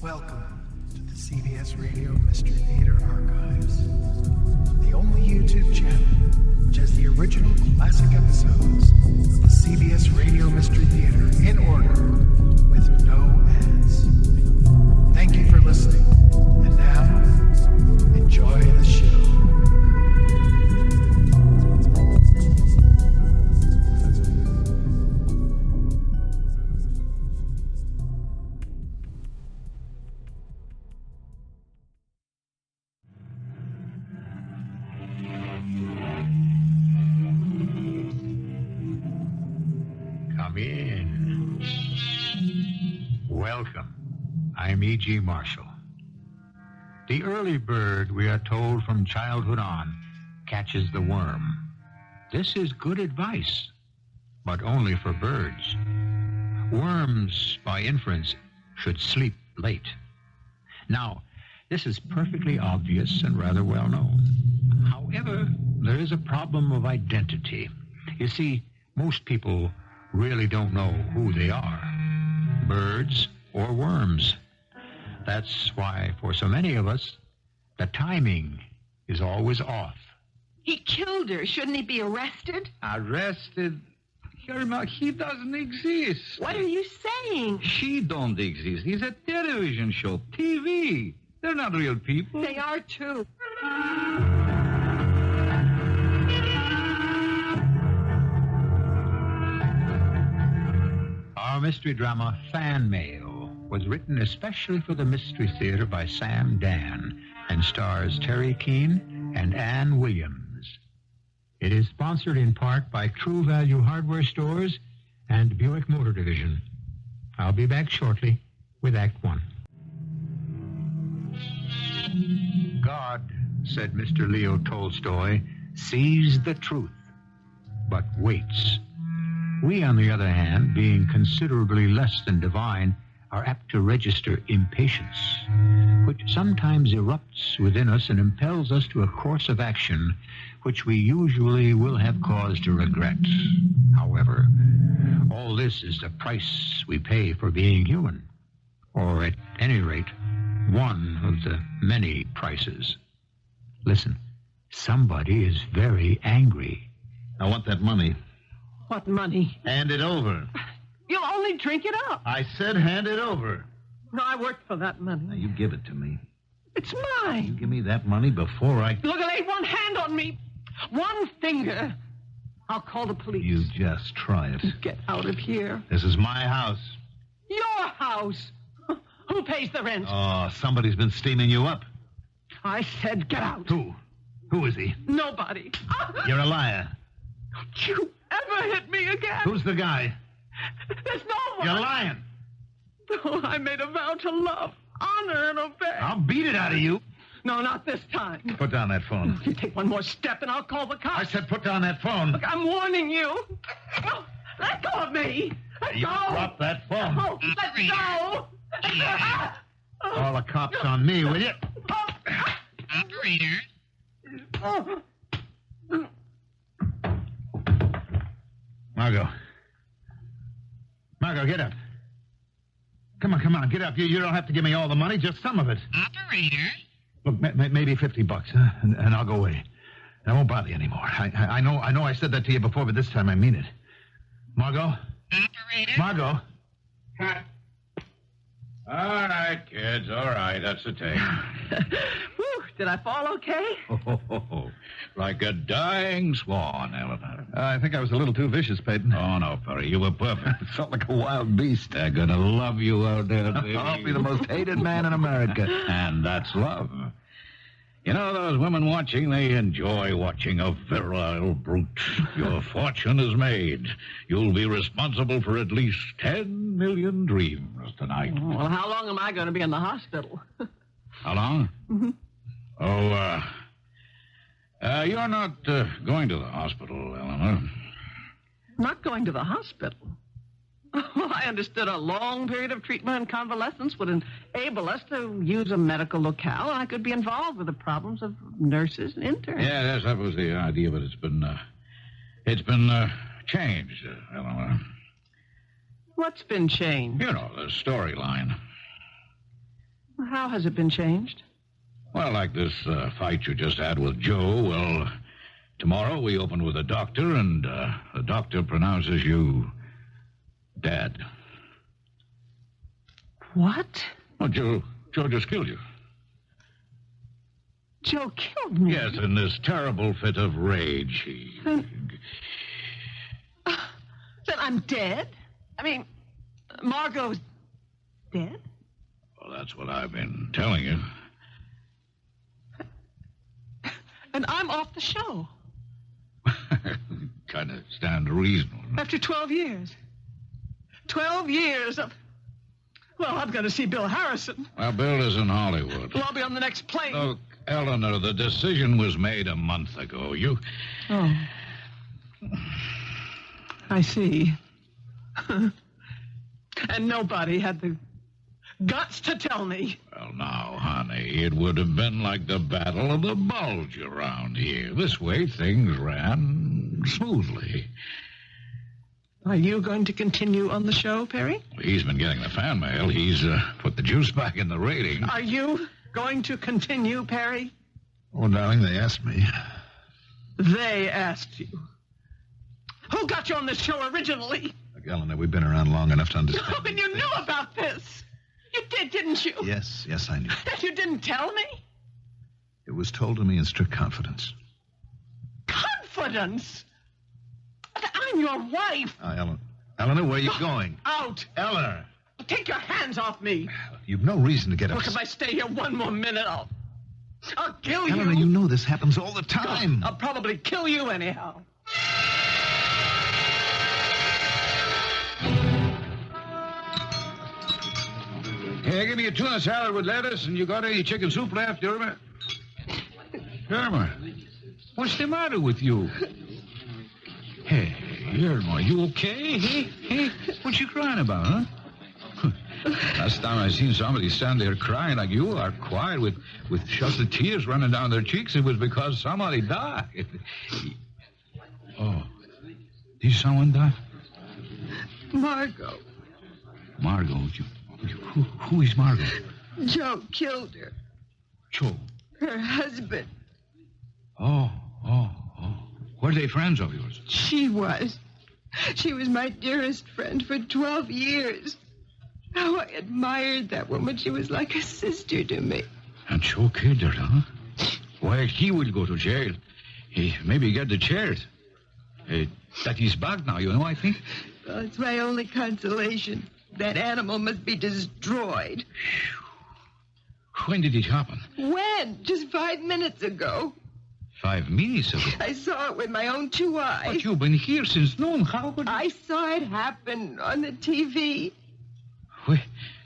Welcome to the CBS Radio Mystery Theater Archives, the only YouTube channel which has the original classic episodes of the CBS Radio Mystery Theater in order with no ads. Thank you for listening, and now, enjoy the show. Come in. Welcome. I'm E.G. Marshall. The early bird, we are told from childhood on, catches the worm. This is good advice, but only for birds. Worms, by inference, should sleep late. Now, this is perfectly obvious and rather well known. However, there is a problem of identity. You see, most people really don't know who they are, birds or worms. That's why, for so many of us, the timing is always off. He killed her. Shouldn't he be arrested? Arrested? He doesn't exist. What are you saying? She don't exist. He's a television show, TV. They're not real people. They are, too. Our mystery drama, Fan Mail, was written especially for the Mystery Theater by Sam Dann and stars Teri, Keane, and Ann Williams. It is sponsored in part by True Value Hardware Stores and Buick Motor Division. I'll be back shortly with Act One. God, said Mr. Leo Tolstoy, sees the truth, but waits. We, on the other hand, being considerably less than divine, are apt to register impatience, which sometimes erupts within us and impels us to a course of action which we usually will have cause to regret. However, all this is the price we pay for being human, or at any rate, one of the many prices. Listen, somebody is very angry. I want that money. What money? Hand it over. You'll only drink it up. I said hand it over. No, I worked for that money. Now, you give it to me. It's You mine. give me that money before I... Look, lay one hand on me. One finger. I'll call the police. You just try it. Get out of here. This is my house. Your house. Who pays the rent? Oh, somebody's been steaming you up. I said get out. Who? Who is he? Nobody. You're a liar. Don't you ever hit me again. Who's the guy? There's no one. You're lying. Oh, I made a vow to love, honor, and obey. I'll beat it out of you. No, not this time. Put down that phone. If you take one more step and I'll call the cops. I said put down that phone. Look, I'm warning you. No, let go of me. Let You go. drop that phone. Oh, let go. Call the cops on me, will you? Oh. Margot, get up. Come on, get up. You don't have to give me all the money, just some of it. Operator? Look, maybe $50, huh? And I'll go away. I won't bother you anymore. I know I said that to you before, but this time I mean it. Margot? Operator? Margot? Cut. All right, kids, all right. That's the tape. Whew, did I fall okay? Like a dying swan, Eleanor. I think I was a little too vicious, Peyton. Oh, no, Perry, you were perfect. Felt like a wild beast. They're gonna love you out there, baby. I'll be the most hated man in America. And that's love. You know, those women watching, they enjoy watching a virile brute. Your fortune is made. You'll be responsible for at least 10 million dreams tonight. Well, how long am I going to be in the hospital? How long? Mm-hmm. You're not going to the hospital, Eleanor. Not going to the hospital. Well, I understood a long period of treatment and convalescence would enable us to use a medical locale, and I could be involved with the problems of nurses and interns. Yes, that was the idea, but it's been changed, Eleanor. What's been changed? You know, the storyline. How has it been changed? Well, like this fight you just had with Joe, well, tomorrow we open with a doctor, and the doctor pronounces you dead. What? Well, Joe just killed you. Joe killed me? Yes, in this terrible fit of rage. Then I'm dead? I mean, Margot's dead? Well, that's what I've been telling you. And I'm off the show. Kind of stand reasonable. After 12 years. 12 years of... Well, I'm going to see Bill Harrison. Well, Bill is in Hollywood. Well, I'll be on the next plane. Look, Eleanor, the decision was made a month ago. You... Oh. I see. And nobody had the guts to tell me. Well, now, honey, it would have been like the Battle of the Bulge around here. This way, things ran smoothly. Are you going to continue on the show, Perry? He's been getting the fan mail. He's put the juice back in the ratings. Are you going to continue, Perry? Oh, darling, they asked me. They asked you. Who got you on this show originally? Look, Eleanor, we've been around long enough to understand. Oh, and you knew about this. You did, didn't you? Yes, I knew. That you didn't tell me? It was told to me in strict confidence. Confidence? I'm your wife. Eleanor, where are you going? Out. Eleanor! Take your hands off me. You've no reason to get Look, upset. if I stay here one more minute, I'll kill you. Eleanor, you know this happens all the time. I'll probably kill you anyhow. Hey, give me a tuna salad with lettuce, and you got any chicken soup left, Irma? Irma, what's the matter with you? Hey, Irma, you okay? Hey, what you crying about, huh? Last time I seen somebody stand there crying like you are, quiet with just the tears running down their cheeks, it was because somebody died. Oh, did someone die? Margot. Margot, who is Margot? Joe killed her. Joe. Her husband. Oh. Were they friends of yours? She was. She was my dearest friend for 12 years. How I admired that woman. She was like a sister to me. And Joe killed her, huh? Well, he will go to jail. He maybe get the chairs. That he's back now, you know, I think. Well, it's my only consolation. That animal must be destroyed. When did it happen? When? Just 5 minutes ago. 5 minutes ago. I saw it with my own 2 eyes. But you've been here since noon. How could... I saw it happen on the TV. Wait,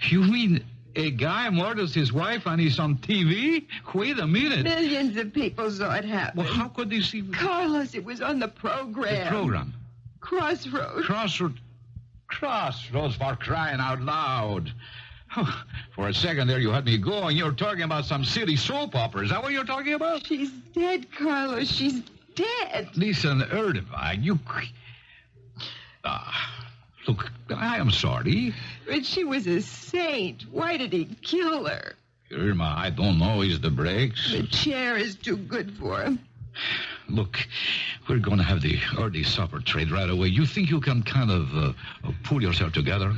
you mean a guy murders his wife and he's on TV? Wait a minute. Millions of people saw it happen. Well, how could they see... Carlos, it was on the program. The program? Crossroads. Crossroads, for crying out loud. Oh, for a second there, you had me going. You're talking about some silly soap opera. Is that what you're talking about? She's dead, Carlos. She's dead. Listen, Erdivine, you... Look, I am sorry. But she was a saint. Why did he kill her? Irma, I don't know. Is the brakes? The chair is too good for him. Look, we're going to have the early supper trade right away. You think you can kind of pull yourself together?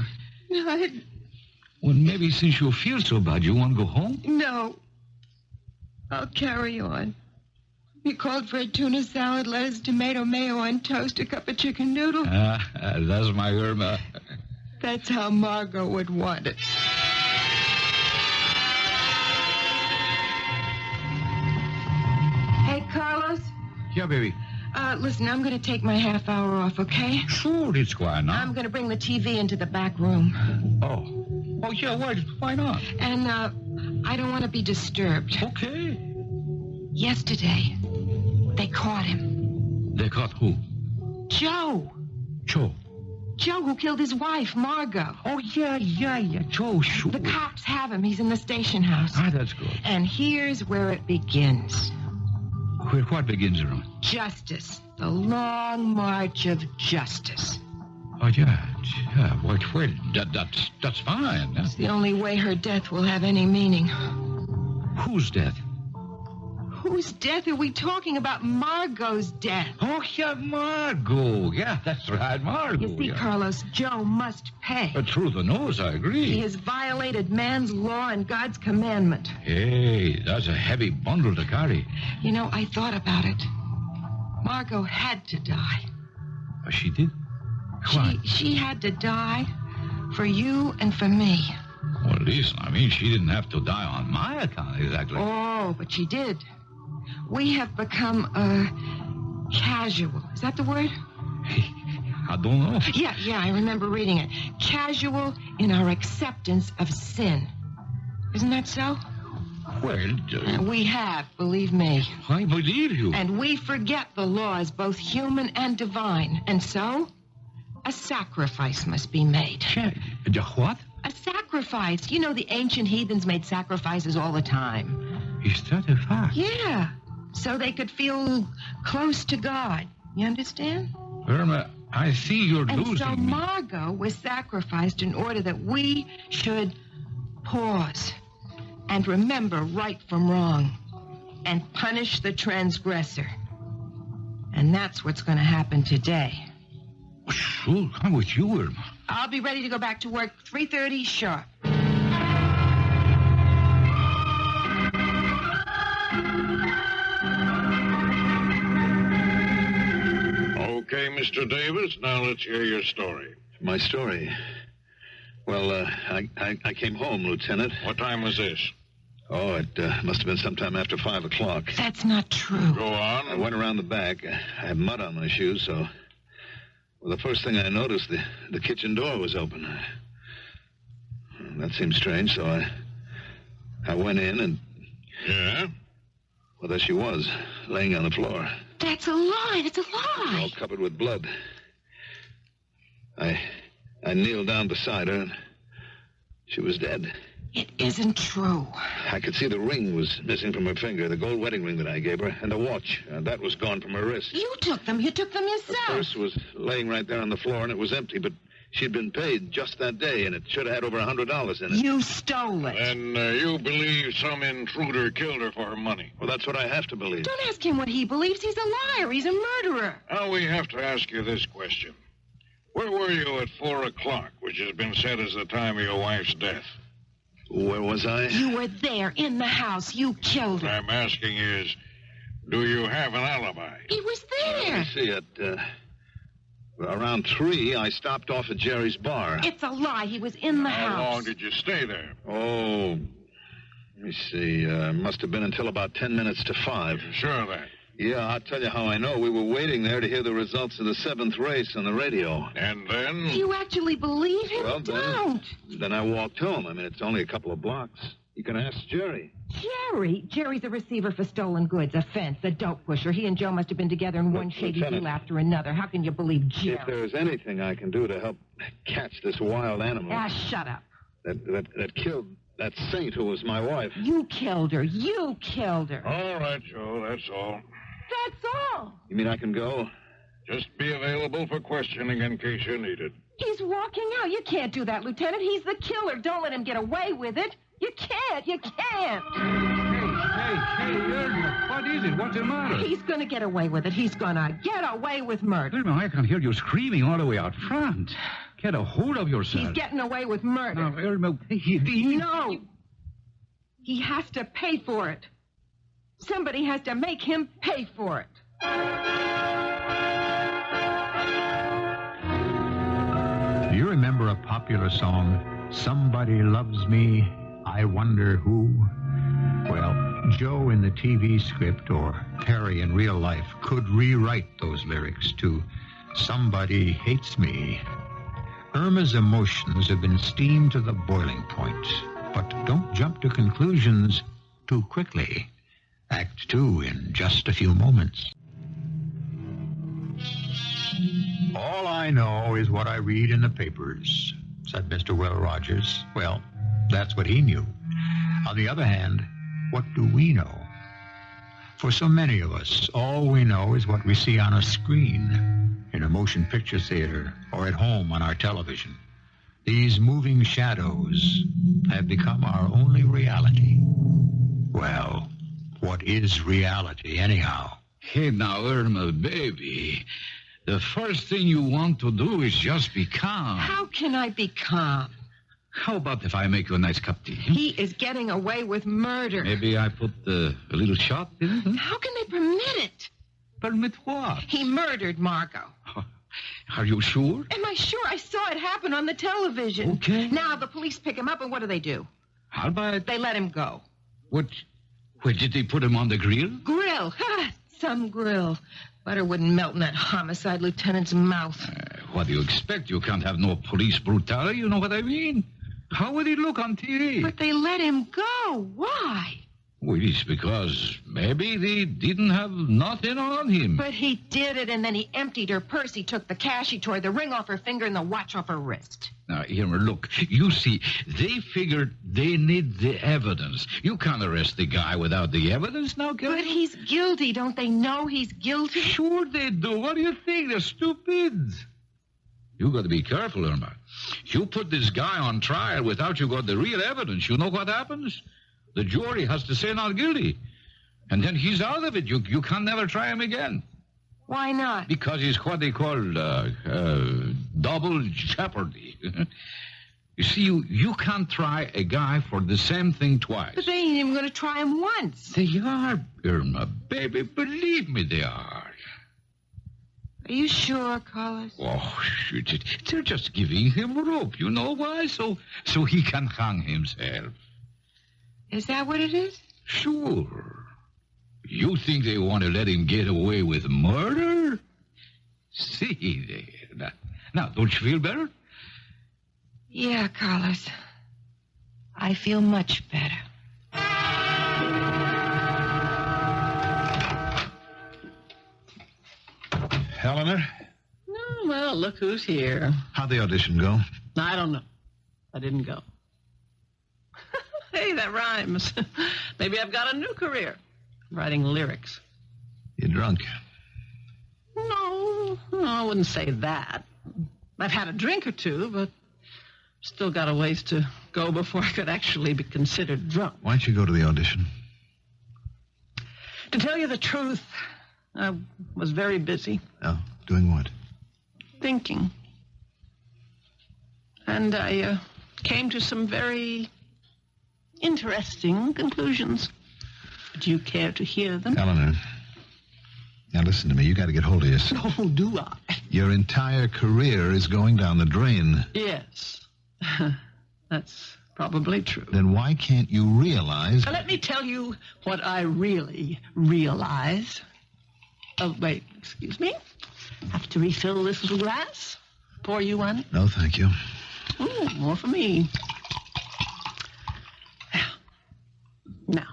Well, maybe since you feel so bad, you want to go home? No. I'll carry on. You called for a tuna salad, lettuce, tomato, mayo on toast, a cup of chicken noodle. That's my Irma. That's how Margot would want it. Hey, Carlos. Yeah, baby. Listen, I'm going to take my half hour off, okay? Sure, it's quiet now. I'm going to bring the TV into the back room. Oh, yeah, why not? And, I don't want to be disturbed. Okay. Yesterday, they caught him. They caught who? Joe. Joe? Joe, who killed his wife, Margot. Oh, yeah. Joe, sure. The cops have him. He's in the station house. That's good. And here's where it begins. Where what begins, Irma? Justice. The long march of justice. Oh, yeah, That's fine. It's the only way her death will have any meaning. Whose death? Whose death are we talking about? Margot's death. Oh, yeah, Margot. Yeah, that's right, Margot. You see, Carlos, Joe must pay. Through the nose, I agree. He has violated man's law and God's commandment. Hey, that's a heavy bundle to carry. You know, I thought about it. Margot had to die. She did? Why? She had to die for you and for me. Well, listen, I mean, she didn't have to die on my account, exactly. Oh, but she did. We have become, casual. Is that the word? I don't know. Yeah, I remember reading it. Casual in our acceptance of sin. Isn't that so? Well, We have, believe me. I believe you. And we forget the laws, both human and divine. And so, a sacrifice must be made. What? A sacrifice. You know, the ancient heathens made sacrifices all the time. Is that a fact? Yeah. So they could feel close to God. You understand? Irma, I see you're And losing so me. Margot was sacrificed in order that we should pause and remember right from wrong and punish the transgressor. And that's what's going to happen today. Sure, I'm with you, Irma. I'll be ready to go back to work 3:30 sharp. Okay, Mr. Davis, now let's hear your story. My story? Well, I came home, Lieutenant. What time was this? Oh, it must have been sometime after 5 o'clock. That's not true. Go on. I went around the back. I had mud on my shoes, so... Well, the first thing I noticed, the kitchen door was open. That seemed strange, so I went in and... Yeah? Well, there she was, laying on the floor. That's a lie. That's a lie. All covered with blood. I kneeled down beside her, and she was dead. It isn't true. I could see the ring was missing from her finger, the gold wedding ring that I gave her, and the watch. That was gone from her wrist. You took them. You took them The yourself. purse was laying right there on the floor, and it was empty, but she'd been paid just that day, and it should have had over $100 in it. You stole it. And you believe some intruder killed her for her money? Well, that's what I have to believe. Don't ask him what he believes. He's a liar. He's a murderer. Now we have to ask you this question. Where were you at 4 o'clock, which has been set as the time of your wife's death? Where was I? You were there in the house. You killed What her. I'm asking is, do you have an alibi? He was Let there. me see it. Around 3, I stopped off at Jerry's bar. It's a lie. He was in the How house. long did you stay there? Oh, let me see. Must have been until about 10 minutes to 5. You sure of that? Yeah, I'll tell you how I know. We were waiting there to hear the results of the 7th race on the radio. And then? Do you actually believe him? Well, Don't. Then I walked home. I mean, it's only a couple of blocks. You can ask Jerry. Jerry's a receiver for stolen goods, a fence, a dope pusher. He and Joe must have been together in one shady Lieutenant, deal after another. How can you believe Jerry? If there's anything I can do to help catch this wild animal Shut up. that killed that saint who was my wife. You killed her. You killed her. All right, Joe, that's all. That's all. You mean I can go? Just be available for questioning in case you need it. He's walking out. You can't do that, Lieutenant. He's the killer. Don't let him get away with it. You can't. You can't. Hey, Irma, what is it? What's the matter? He's going to get away with it. He's going to get away with murder. Irma, I can hear you screaming all the way out front. Get a hold of yourself. He's getting away with murder. Now, Irma, No. He has to pay for it. Somebody has to make him pay for it. Do you remember a popular song, Somebody Loves Me, I Wonder Who? Well, Joe in the TV script or Teri in real life could rewrite those lyrics to Somebody Hates Me. Irma's emotions have been steamed to the boiling point, but don't jump to conclusions too quickly. Act 2 in just a few moments. All I know is what I read in the papers, said Mr. Will Rogers. Well, that's what he knew. On the other hand, what do we know? For so many of us, all we know is what we see on a screen. in a motion picture theater or at home on our television. These moving shadows have become our only reality. Well, what is reality anyhow? Hey, now, Irma, baby, the first thing you want to do is just be calm. How can I be calm? How about if I make you a nice cup of tea? He is getting away with murder. Maybe I put a little shot in it? Huh? How can they permit it? Permit what? He murdered Margot. Are you sure? Am I sure? I saw it happen on the television. Okay. Now the police pick him up, and what do? How about... They let him go. What? Where did they put him on the grill? Grill. Some grill. Butter wouldn't melt in that homicide lieutenant's mouth. What do you expect? You can't have no police brutality, you know what I mean? How would he look on TV? But they let him go. Why? Well, it's because maybe they didn't have nothing on him. But he did it, and then he emptied her purse. He took the cash, he tore the ring off her finger and the watch off her wrist. Now, Irma, look, you see, they figured they need the evidence. You can't arrest the guy without the evidence now, can But you? he's guilty. Don't they know he's guilty? Sure they do. What do you think? They're stupid. You got to be careful, Irma. You put this guy on trial without you got the real evidence. You know what happens? The jury has to say not guilty. And then he's out of it. You can never try him again. Why not? Because he's what they call double jeopardy. You see, you can't try a guy for the same thing twice. But they ain't even going to try him once. They are, Irma. Baby, believe me, they are. Are you sure, Carlos? Oh, shit. They're just giving him rope. You know why? So he can hang himself. Is that what it is? Sure. You think they want to let him get away with murder? See there. Now, don't you feel better? Yeah, Carlos. I feel much better. Eleanor, Oh, well, look who's here. how'd the audition go? I don't know. I didn't go. Hey, that rhymes. Maybe I've got a new career. Writing lyrics. You drunk? No, I wouldn't say that. I've had a drink or two, but still got a ways to go before I could actually be considered drunk. Why'd you go to the audition? To tell you the truth, I was very busy Oh, doing what? thinking. And I came to some very interesting conclusions. Do you care to hear them? Eleanor, now listen to me. You got to get hold of yourself. Oh, do I? Your entire career is going down the drain. Yes. That's probably true. Then why can't you realize... Now, let me tell you what I really realize. Oh, wait, excuse me. Have to refill this little glass. Pour you one. No, thank you. Ooh, more for me. Now,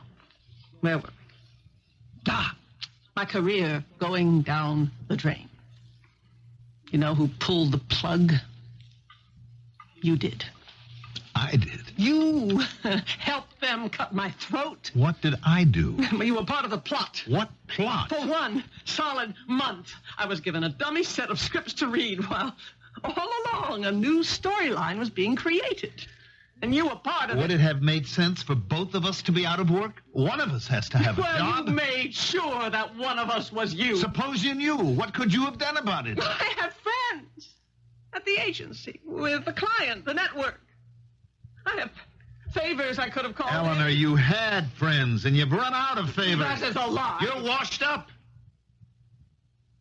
where were we? My career going down the drain. You know who pulled the plug? You did. I did. You helped them cut my throat. What did I do? You were part of the plot. What plot? For 1 solid month, I was given a dummy set of scripts to read while all along a new storyline was being created. And you were part of Would it have made sense for both of us to be out of work? One of us has to have a Well, job. you made sure that one of us was you. Suppose you knew. What could you have done about it? I have friends at the agency, with the client, the network. I have favors I could have called Eleanor, in. you had friends, and you've run out of favors. That is a lie. You're washed up.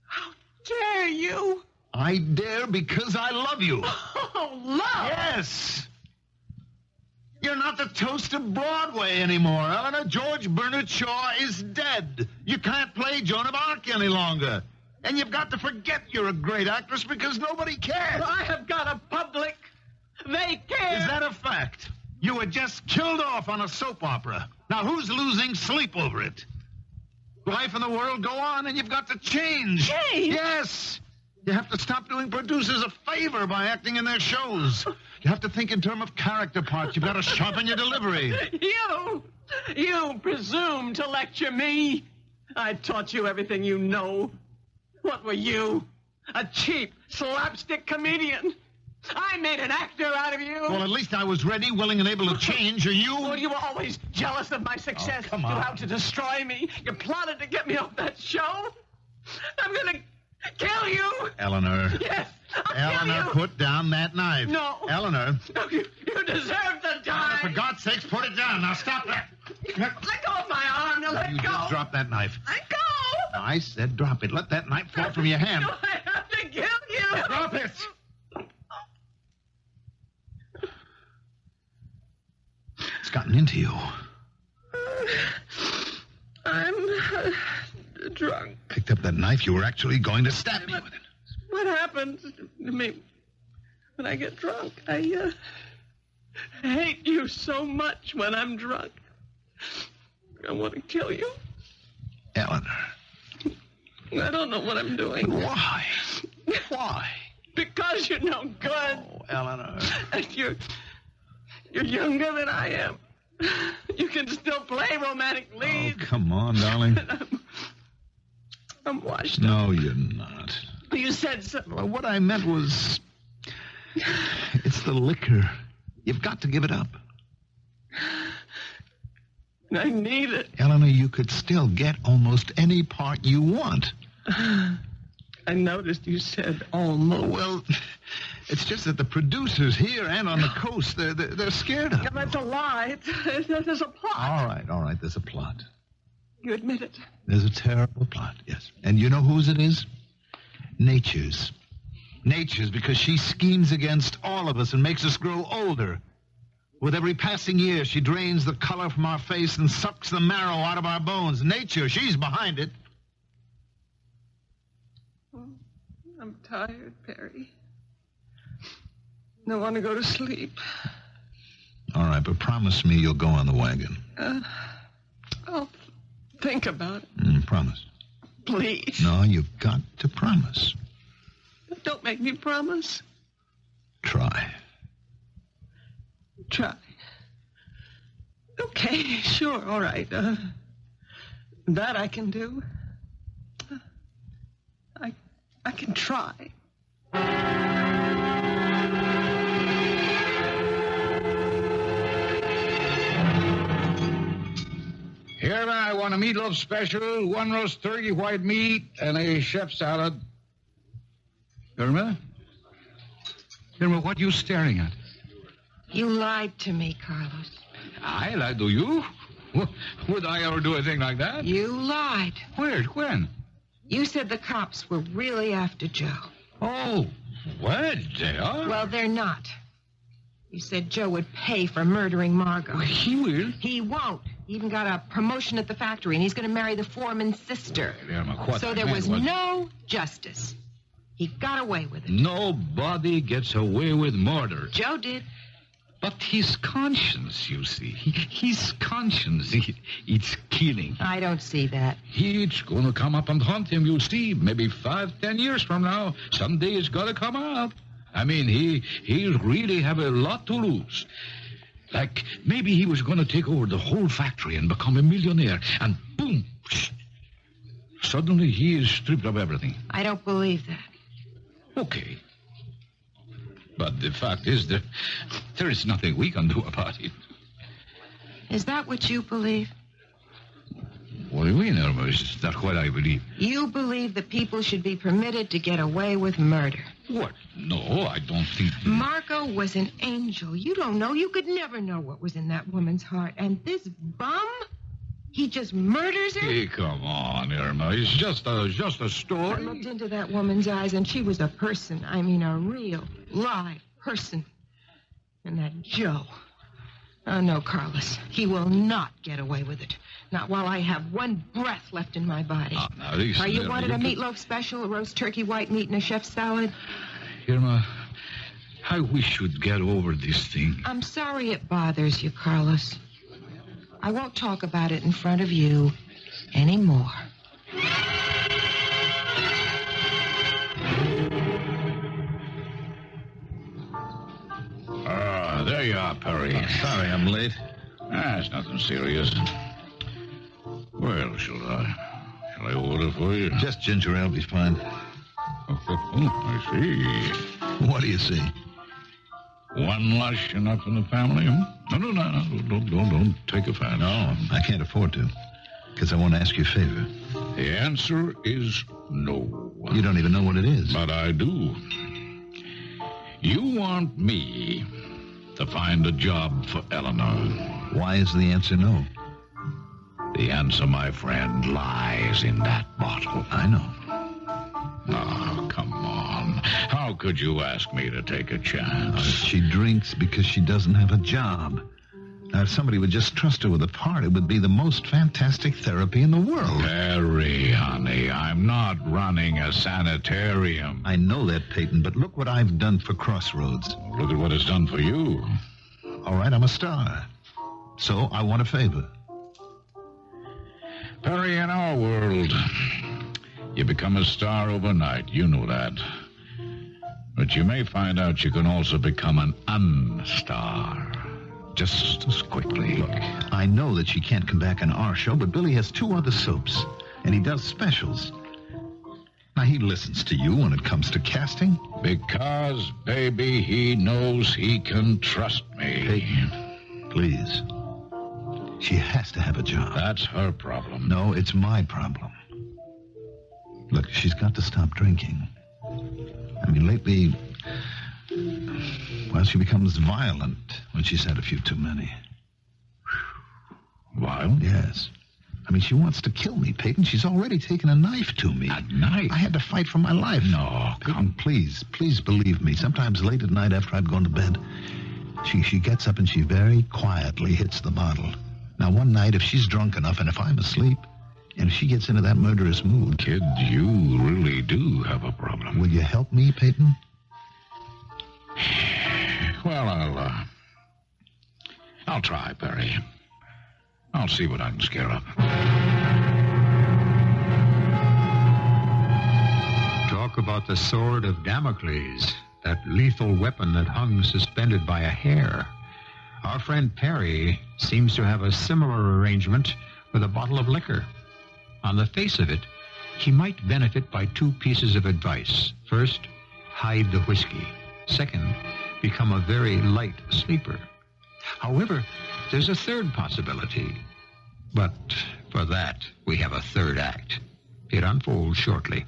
How dare you? I dare because I love you. Oh, love. Yes. You're not the toast of Broadway anymore, Eleanor. George Bernard Shaw is dead. You can't play Joan of Arc any longer. And you've got to forget you're a great actress because nobody cares. I have got a public. They care. Is that a fact? You were just killed off on a soap opera. Now, who's losing sleep over it? Life and the world go on, and you've got to change. Change? Yes. You have to stop doing producers a favor by acting in their shows. You have to think in terms of character parts. You've got to sharpen your delivery. You presume to lecture me? I taught you everything you know. What were you? A cheap slapstick comedian. I made an actor out of you. Well, at least I was ready, willing, and able to change. Are you? Well, you were always jealous of my success. Oh, come on. You out to destroy me. You plotted to get me off that show. I'm going to kill you. Eleanor. Yes, I'll Eleanor, kill you. put down that knife. No. Eleanor. No, you deserve to die. For God's sakes, put it down. Now stop that. Let go of my arm. Now let You go. just drop that knife. Let go. I said drop it. Let that knife fall from your hand. No, I have to kill you. Drop it. It's gotten into you. I'm drunk. Picked up that knife. You were actually going to stab me with it. What happens to me when I get drunk? I hate you so much when I'm drunk. I want to kill you. Eleanor. I don't know what I'm doing. Why? Why? Because you're no good. Oh, Eleanor. And you're younger than I am. You can still play romantic Oh, leads. come on, darling. I'm washed up. No, you're not. You said so. Well, what I meant was... It's the liquor. You've got to give it up. I need it. Eleanor, you could still get almost any part you want. I noticed you said almost. Well, it's just that the producers here and on the coast, they're scared of Yeah, it. that's a lie. There's a plot. All right, there's a plot. You admit it. There's a terrible plot, yes. And you know whose it is? Nature's. Nature's, because she schemes against all of us and makes us grow older. With every passing year, she drains the color from our face and sucks the marrow out of our bones. Nature, she's behind it. I'm tired, Perry. I want to go to sleep. All right, but promise me you'll go on the wagon. I'll think about it. Promise. Please. No, you've got to promise. Don't make me promise. Try. Try. Okay, sure, all right. That I can do. I can try. Here I want a meatloaf special, 1 roast turkey, white meat, and a chef salad. Irma? Irma, what are you staring at? You lied to me, Carlos. I lied to you? Would I ever do a thing like that? You lied. Where? When? You said the cops were really after Joe. Oh, what? They are? Well, they're not. You said Joe would pay for murdering Margot. He will. He won't. He even got a promotion at the factory, and he's going to marry the foreman's sister. Irma, what So I there meant was no justice. He got away with it. Nobody gets away with murder. Joe did. But his conscience, you see. His conscience, it's killing. I don't see that. It's going to come up and haunt him, you see. Maybe 5-10 years from now, someday it's going to come out. I mean, he really have a lot to lose. Like, maybe he was going to take over the whole factory and become a millionaire. And boom, suddenly he is stripped of everything. I don't believe that. Okay. But the fact is that there is nothing we can do about it. Is that what you believe? What do you mean, Irma? Is that what I believe? You believe that people should be permitted to get away with murder. What? No, I don't think... Margot was an angel. You don't know. You could never know what was in that woman's heart. And this bum, he just murders her? Hey, come on, Irma. It's just a I story. looked into that woman's eyes, and she was a person. I mean, a real, live person. And that Joe. Oh, no, Carlos. He will not get away with it. Not while I have one breath left in my body. Now, listen, Are you Irma, wanted a you meatloaf special, a roast turkey, white meat, and a chef's salad? Irma, I wish you'd get over this thing. I'm sorry it bothers you, Carlos. I won't talk about it in front of you anymore. There you are, Perry. Sorry I'm late. It's nothing serious. Well, shall I order for you? Just ginger ale will be fine. I see. What do you see? One lush enough in the family? No. Don't take offense. No, I can't afford to, because I want to ask you a favor. The answer is no. You don't even know what it is. But I do. You want me to find a job for Eleanor. Why is the answer no? The answer, my friend, lies in that bottle. I know. Oh, come on. How could you ask me to take a chance? She drinks because she doesn't have a job. Now, if somebody would just trust her with a part, it would be the most fantastic therapy in the world. Teri, honey, I'm not running a sanitarium. I know that, Peyton, but look what I've done for Crossroads. Look at what it's done for you. All right, I'm a star. So I want a favor. Teri, in our world, you become a star overnight. You know that. But you may find out you can also become an unstar. Just as quickly. Look, I know that she can't come back on our show, but Billy has 2 other soaps, and he does specials. Now, he listens to you when it comes to casting. Because, baby, he knows he can trust me. Peyton, please. She has to have a job. That's her problem. No, it's my problem. Look, she's got to stop drinking. I mean, lately, well, she becomes violent when she's had a few too many. Violent? Yes. I mean, she wants to kill me, Peyton. She's already taken a knife to me. A knife? I had to fight for my life. No, Peyton, please believe me. Sometimes late at night after I've gone to bed, she gets up and she very quietly hits the bottle. Now, one night, if she's drunk enough and if I'm asleep, and if she gets into that murderous mood... Kid, you really do have a problem. Will you help me, Peyton? Well, I'll try, Perry. I'll see what I can scare up. Talk about the sword of Damocles, that lethal weapon that hung suspended by a hair. Our friend Perry seems to have a similar arrangement with a bottle of liquor. On the face of it, he might benefit by 2 pieces of advice. First, hide the whiskey. Second, become a very light sleeper. However, there's a third possibility. But for that, we have a third act. It unfolds shortly.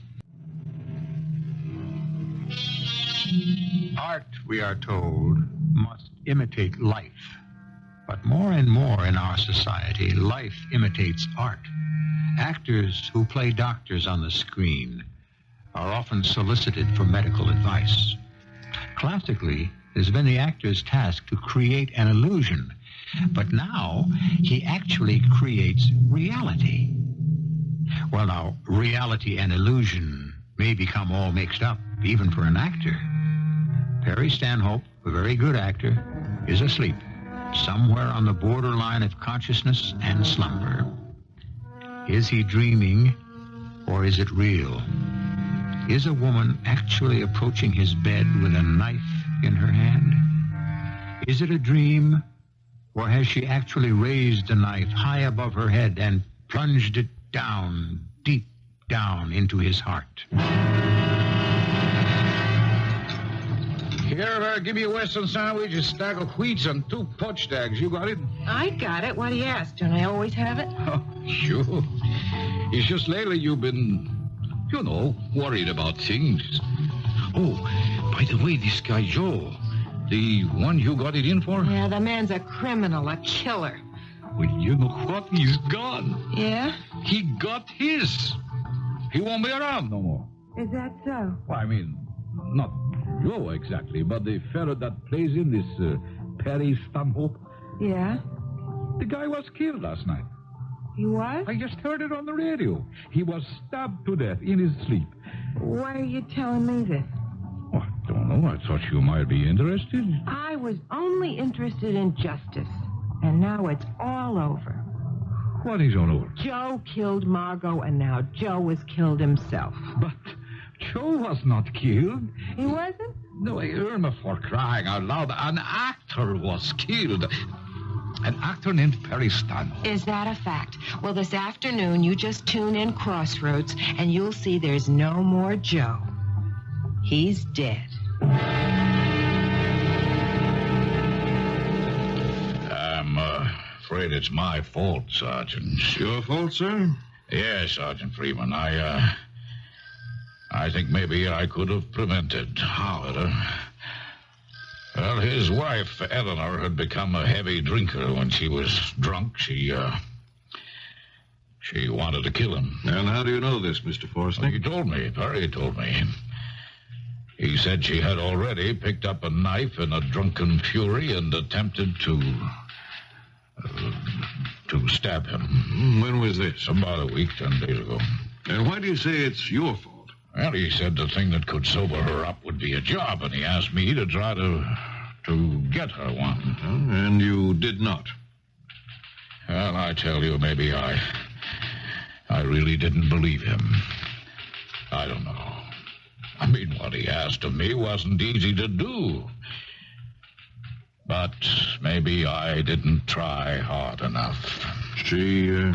Art, we are told, must imitate life. But more and more in our society, life imitates art. Actors who play doctors on the screen are often solicited for medical advice. Classically, it has been the actor's task to create an illusion, but now he actually creates reality. Well, now, reality and illusion may become all mixed up, even for an actor. Perry Stanhope, a very good actor, is asleep, somewhere on the borderline of consciousness and slumber. Is he dreaming, or is it real? Is a woman actually approaching his bed with a knife in her hand? Is it a dream, or has she actually raised the knife high above her head and plunged it down, deep down into his heart? Here, give me a Western sandwich, a stack of wheats, and 2 punch tags. You got it? I got it. What do you ask? Don't I always have it? Oh, sure. It's just lately you've been, worried about things. Oh, by the way, this guy Joe, the one you got it in for? Yeah, the man's a criminal, a killer. Well, you know what? He's gone. Yeah? He got his. He won't be around no more. Is that so? Well, I mean, not Joe exactly, but the fellow that plays in this Perry Stanhope. Yeah? The guy was killed last night. He was? I just heard it on the radio. He was stabbed to death in his sleep. Why are you telling me this? Oh, I don't know. I thought you might be interested. I was only interested in justice. And now it's all over. What is all over? Joe killed Margot, and now Joe has killed himself. But Joe was not killed. He wasn't? No, Irma, for crying out loud. An actor was killed. An actor named Perry Stanhope. Is that a fact? Well, this afternoon, you just tune in Crossroads, and you'll see there's no more Joe. He's dead. I'm afraid it's my fault, Sergeant. Your fault, sir? Yes, Sergeant Freeman. I think maybe I could have prevented. How? Well, his wife, Eleanor, had become a heavy drinker. When she was drunk, she wanted to kill him. And how do you know this, Mr. Forrester? Well, he told me. Teri told me. He said she had already picked up a knife in a drunken fury and attempted to stab him. When was this? About a week, 10 days ago. And why do you say it's your fault? Well, he said the thing that could sober her up would be a job, and he asked me to try to get her one. And you did not? Well, I tell you, maybe I really didn't believe him. I don't know. I mean, what he asked of me wasn't easy to do. But maybe I didn't try hard enough. She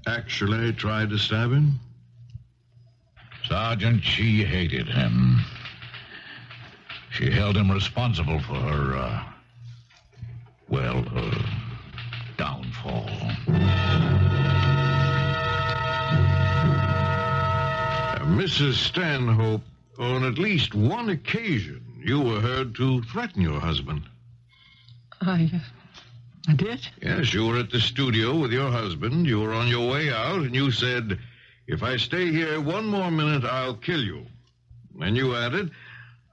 actually tried to stab him? Sergeant, she hated him. She held him responsible for her, her downfall. Mrs. Stanhope, on at least one occasion, you were heard to threaten your husband. I did? Yes, you were at the studio with your husband. You were on your way out, and you said, "If I stay here one more minute, I'll kill you." And you added,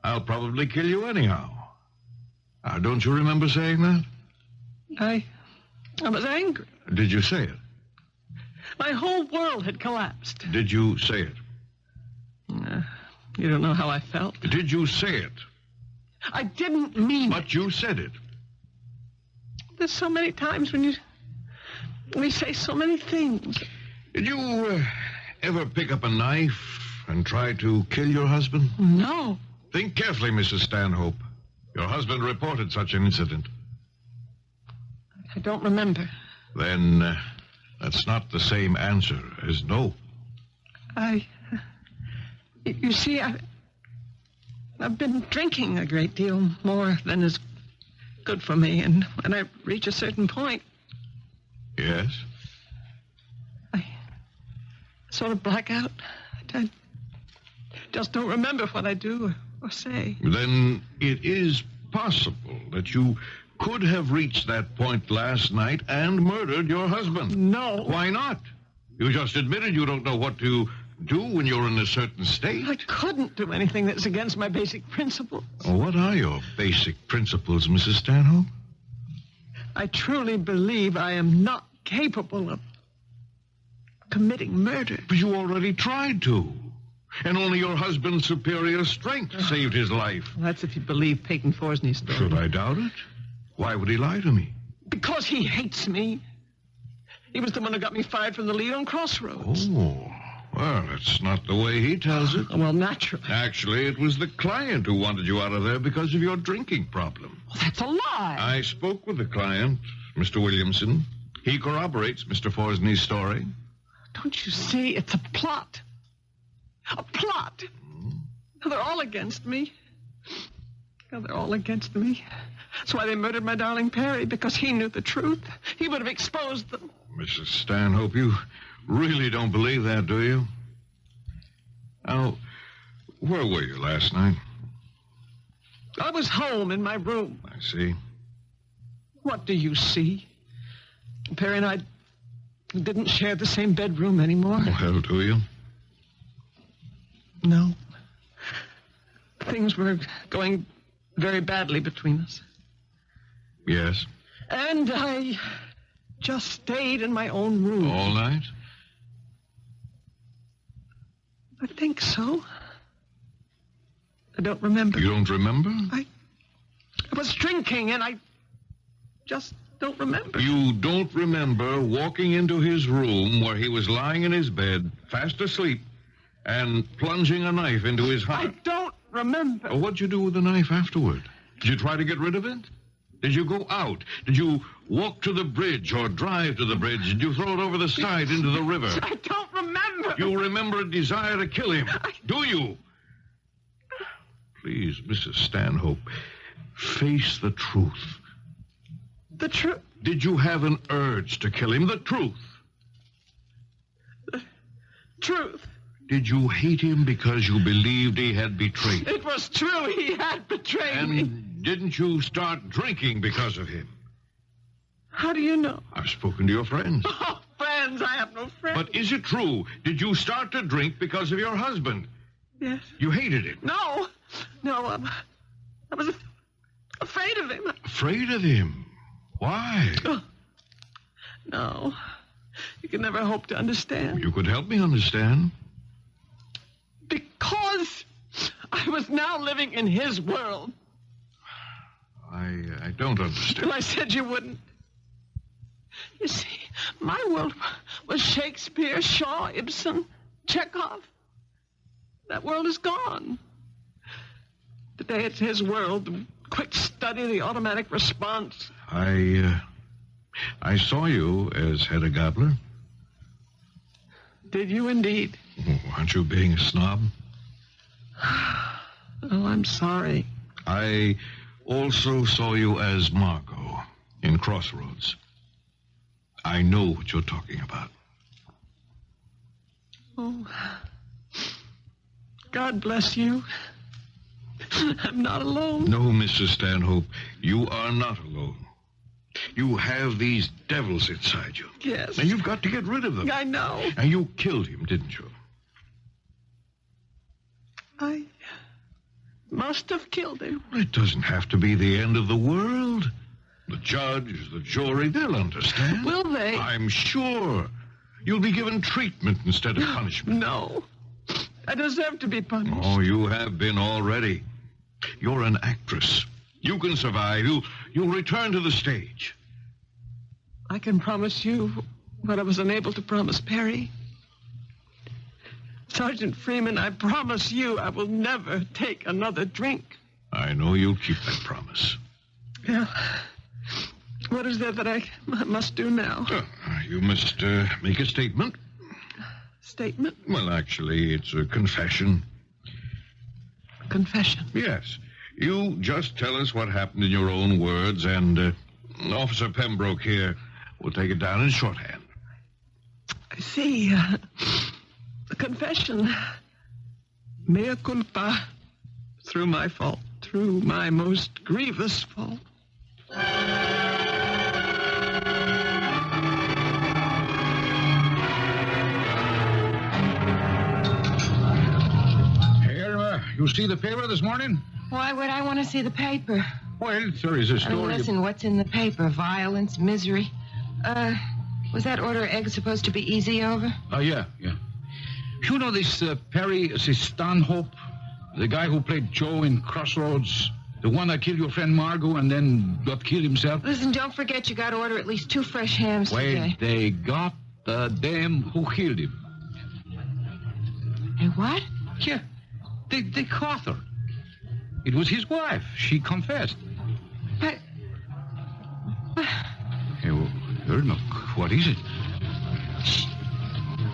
"I'll probably kill you anyhow." Don't you remember saying that? I was angry. Did you say it? My whole world had collapsed. Did you say it? You don't know how I felt. Did you say it? I didn't mean it. But you said it. There's so many times when you say so many things. Did you ever pick up a knife and try to kill your husband? No. Think carefully, Mrs. Stanhope. Your husband reported such an incident. I don't remember. Then that's not the same answer as no. You see, I've been drinking a great deal more than is good for me, and when I reach a certain point... Yes? I sort of black out. I just don't remember what I do or say. Then it is possible that you could have reached that point last night and murdered your husband. No. Why not? You just admitted you don't know what to do when you're in a certain state. I couldn't do anything that's against my basic principles. What are your basic principles, Mrs. Stanhope? I truly believe I am not capable of committing murder. But you already tried to. And only your husband's superior strength saved his life. Well, that's if you believe Peyton Forsney's story. Should I doubt it? Why would he lie to me? Because he hates me. He was the one who got me fired from the lead on Crossroads. Oh, well, that's not the way he tells it. Well, naturally. Actually, it was the client who wanted you out of there because of your drinking problem. Well, that's a lie. I spoke with the client, Mr. Williamson. He corroborates Mr. Forsney's story. Don't you see? It's a plot. A plot. They're all against me. They're all against me. That's why they murdered my darling Perry, because he knew the truth. He would have exposed them. Mrs. Stanhope, you really don't believe that, do you? Now, where were you last night? I was home in my room. I see. What do you see? Perry and I didn't share the same bedroom anymore. Well, do you? No. Things were going very badly between us. Yes. And I just stayed in my own room. All night? I think so. I don't remember. You don't remember? I was drinking, and I just don't remember. You don't remember walking into his room where he was lying in his bed, fast asleep, and plunging a knife into his heart? I don't remember. What'd you do with the knife afterward? Did you try to get rid of it? Did you go out? Did you walk to the bridge or drive to the bridge? Did you throw it over the side into the river? I don't remember. You remember a desire to kill him, do you? Please, Mrs. Stanhope, face the truth. The truth. Did you have an urge to kill him? The truth. The truth. Did you hate him because you believed he had betrayed you? It was true. He had betrayed me. And didn't you start drinking because of him? How do you know? I've spoken to your friends. Oh, friends. I have no friends. But is it true? Did you start to drink because of your husband? Yes. You hated him. No. I was afraid of him. Afraid of him? Why? Oh, no. You can never hope to understand. You could help me understand. Because I was now living in his world. I don't understand. And I said you wouldn't. You see, my world was Shakespeare, Shaw, Ibsen, Chekhov. That world is gone. Today it's his world. The quick study, the automatic response. I saw you as Hedda Gabler. Did you indeed? Oh, aren't you being a snob? Oh, I'm sorry. I also saw you as Margot in Crossroads. I know what you're talking about. Oh, God bless you. I'm not alone. No, Mrs. Stanhope, you are not alone. You have these devils inside you. Yes. And you've got to get rid of them. I know. And you killed him, didn't you? I must have killed him. It doesn't have to be the end of the world. The judge, the jury, they'll understand. Will they? I'm sure. You'll be given treatment instead of punishment. No. I deserve to be punished. Oh, you have been already. You're an actress. You can survive. You'll return to the stage. I can promise you what I was unable to promise Perry. Sergeant Freeman, I promise you I will never take another drink. I know you'll keep that promise. Yeah. What is there that I must do now? You must make a statement. Statement? Well, actually, it's a confession. Confession? Yes. You just tell us what happened in your own words, and Officer Pembroke here will take it down in shorthand. I see. A confession. Mea culpa. Through my fault. Through my most grievous fault. Here, you see the paper this morning? Why would I want to see the paper? Well, there is a I story. mean, listen, what's in the paper? Violence, misery. Was that order egg supposed to be easy over? Yeah. You know this Perry, this Stanhope, the guy who played Joe in Crossroads, the one that killed your friend Margot and then got killed himself? Listen, don't forget you got to order at least 2 fresh hams today. They got the dame who killed him. And what? Yeah, they caught her. It was his wife. She confessed. But... Hey, Irma, what is it?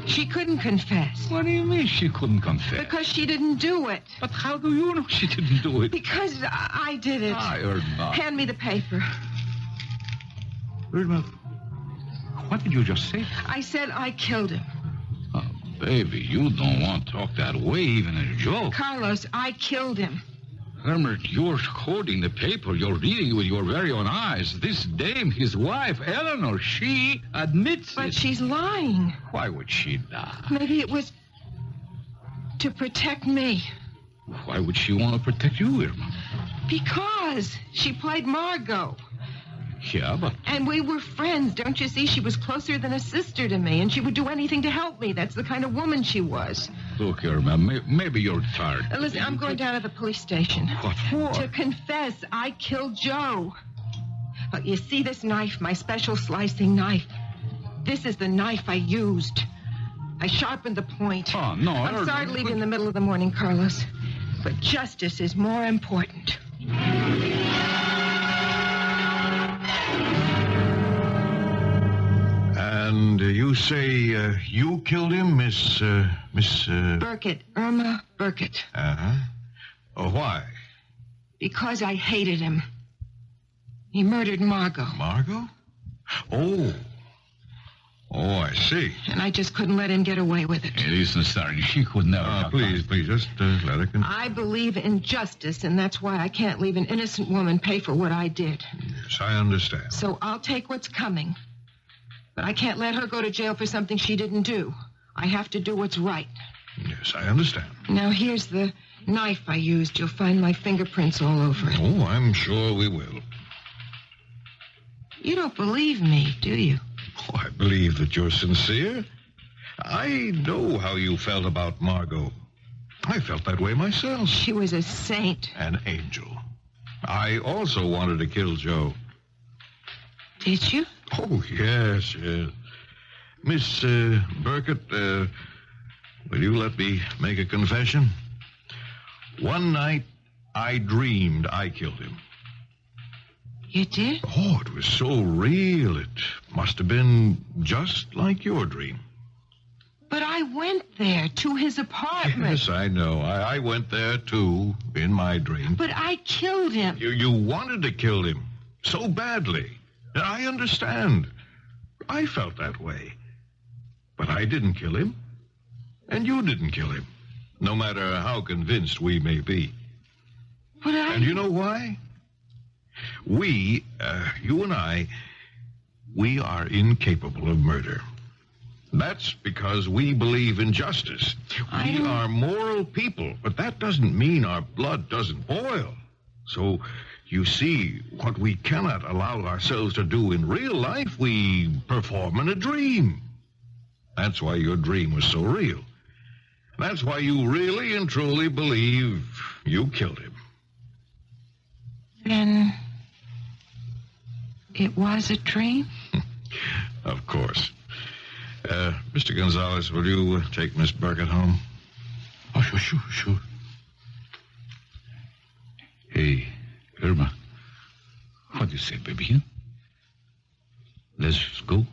She couldn't confess. What do you mean she couldn't confess? Because she didn't do it. But how do you know she didn't do it? Because I did it. Irma. Hand me the paper. Irma, what did you just say? I said I killed him. Oh, baby, you don't want to talk that way, even in a joke. Carlos, I killed him. Irma, you're holding the paper. You're reading with your very own eyes. This dame, his wife, Eleanor, she admits But it. she's lying. Why would she lie? Maybe it was to protect me. Why would she want to protect you, Irma? Because she played Margot. Yeah, but... And we were friends. Don't you see? She was closer than a sister to me, and she would do anything to help me. That's the kind of woman she was. Look, Irma, maybe you're tired. Listen, I'm going down to the police station. What for? To confess I killed Joe. But you see this knife, my special slicing knife? This is the knife I used. I sharpened the point. Oh, no. I'm sorry to leave you in the middle of the morning, Carlos. But justice is more important. And you say you killed him, Miss... Burkett. Irma Burkett. Uh-huh. Oh, why? Because I hated him. He murdered Margot. Margot? Oh. Oh, I see. And I just couldn't let him get away with it. Listen, Sergeant, she could never have Please, just let her continue. I believe in justice, and that's why I can't leave an innocent woman pay for what I did. Yes, I understand. So I'll take what's coming. But I can't let her go to jail for something she didn't do. I have to do what's right. Yes, I understand. Now, here's the knife I used. You'll find my fingerprints all over it. Oh, I'm sure we will. You don't believe me, do you? Oh, I believe that you're sincere. I know how you felt about Margot. I felt that way myself. She was a saint. An angel. I also wanted to kill Joe. Did you? Oh, yes. Miss Burkett, will you let me make a confession? One night, I dreamed I killed him. You did? Oh, it was so real. It must have been just like your dream. But I went there to his apartment. Yes, I know. I went there, too, in my dream. But I killed him. You wanted to kill him so badly. I understand. I felt that way. But I didn't kill him. And you didn't kill him. No matter how convinced we may be. But And you know why? We, you and I, we are incapable of murder. That's because we believe in justice. We are moral people, but that doesn't mean our blood doesn't boil. So, you see, what we cannot allow ourselves to do in real life, we perform in a dream. That's why your dream was so real. That's why you really and truly believe you killed him. Then it was a dream? Of course. Mr. Gonzalez, will you take Miss Burkett home? Oh, sure. Hey, Irma. What do you say, baby? Huh? Let's go.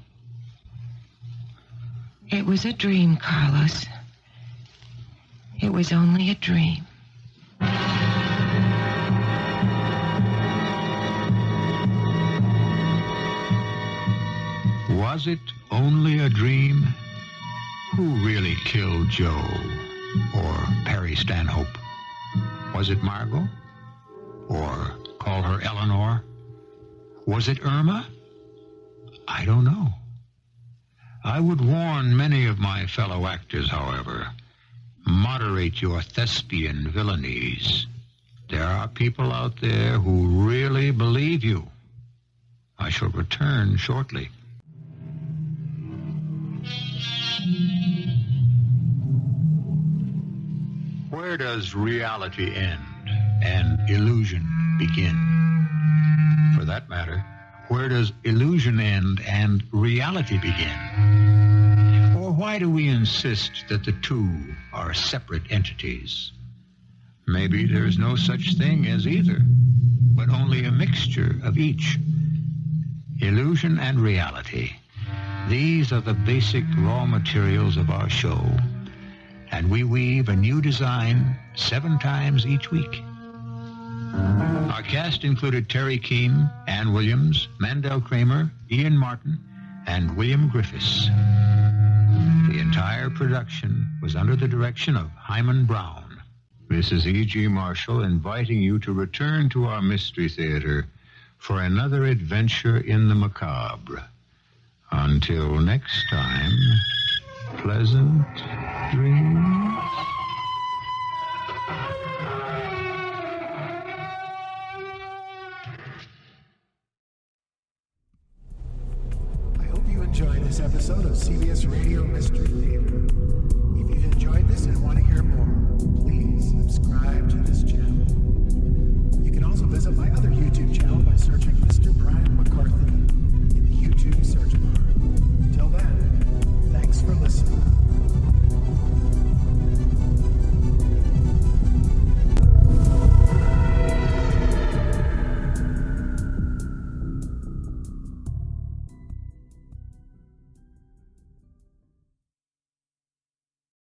It was a dream, Carlos. It was only a dream. Was it only a dream? Who really killed Joe or Perry Stanhope? Was it Margot? Or call her Eleanor? Was it Irma? I don't know. I would warn many of my fellow actors, however, moderate your thespian villainies. There are people out there who really believe you. I shall return shortly. Where does reality end and illusion begin? For that matter, where does illusion end and reality begin? Or why do we insist that the two are separate entities? Maybe there's no such thing as either, but only a mixture of each. Illusion and reality. These are the basic raw materials of our show, and we weave a new design 7 times each week. Our cast included Teri, Keane, Ann Williams, Mandel, Kramer, Ian Martin, and William Griffis. The entire production was under the direction of Hyman Brown. This is E.G. Marshall inviting you to return to our Mystery Theater for another adventure in the macabre. Until next time, pleasant dreams. I hope you enjoyed this episode of CBS Radio Mystery Theater. If you've enjoyed this and want to hear more, please subscribe to this